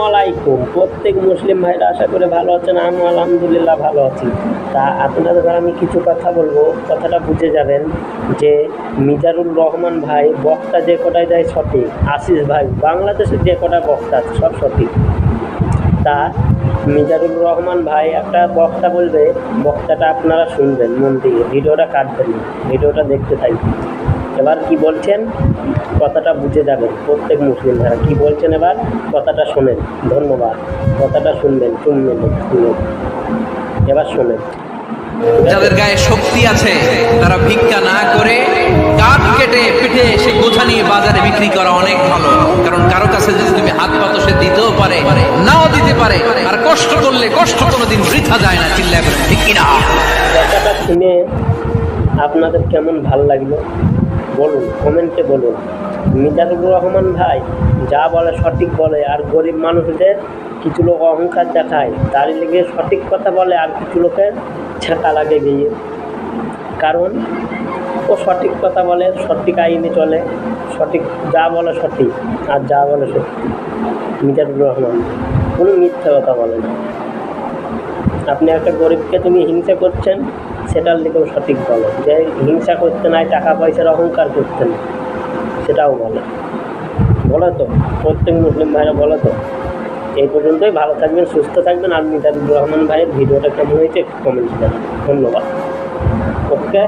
আলাইকুম প্রত্যেক মুসলিম ভাইরা আশা করে ভালো আছেন। আমি আলহামদুলিল্লাহ ভালো আছি। তা আপনাদের ঘরে আমি কিছু কথা বলবো, কথাটা বুঝে যাবেন যে মিজানুর রহমান ভাই বক্তা যে কটায় দেয় সঠিক, আশিস ভাই বাংলাদেশের যে কটা বক্তা আছে সব সঠিক। তা মিজানুর রহমান ভাই একটা বক্তা বলবে, বক্তাটা আপনারা শুনবেন মন দিয়ে, ভিডিওটা কাটবেন না, ভিডিওটা দেখতে থাকবেন। এবার কি বলছেন কথাটা বুঝে যাবেন প্রত্যেক মুসলিম ভাইরা কি বলছেন, এবার কথাটা শোনেন। ধন্যবাদ, কথাটা শুনবেন, শুনবেন, এবার শোনেন। যাদের গায়ে শক্তি আছে তারা ভিক্ষা না করে কাঠ কেটে পিঠে সে বোঝা নিয়ে বাজারে বিক্রি করা অনেক ভালো। কারণ কারো কাছে যদি তুমি হাত পাতো সে দিতেও পারে, নাও দিতে পারে। আর কষ্ট করলে কষ্ট কোনোদিন বৃথা যায় না। চিল্লা করে ঠিক কিনা? কথাটা শুনে আপনাদের কেমন ভাল লাগলো বলুন, কমেন্টে বলুন। মিজানুর রহমান ভাই যা বলে সঠিক বলে, আর গরিব মানুষদের কিছু লোক অহংকার দেখায়, তার লেগে সঠিক কথা বলে, আর কিছু লোকের ছেঁকা লাগে গিয়ে। কারণ ও সঠিক কথা বলে, সঠিক আইনে চলে, সঠিক যা বলে সঠিক, আর যা বলে সত্যি। মিজানুর রহমান কোনো মিথ্যা কথা বলে না। আপনি একটা গরিবকে তুমি হিংসা করছেন, সেটার দিকেও সঠিক বলে, যে হিংসা করতে নাই, টাকা পয়সার অহংকার করতে না, সেটাও বলে তো প্রত্যেক মুসলিম ভাইরা বলে তো। এই পর্যন্তই, ভালো থাকবেন, সুস্থ থাকবেন। আর মিজানুর রহমান ভাইয়ের ভিডিওটা কেমন হয়েছে একটু কমেন্ট জানাবেন। ধন্যবাদ। ওকে।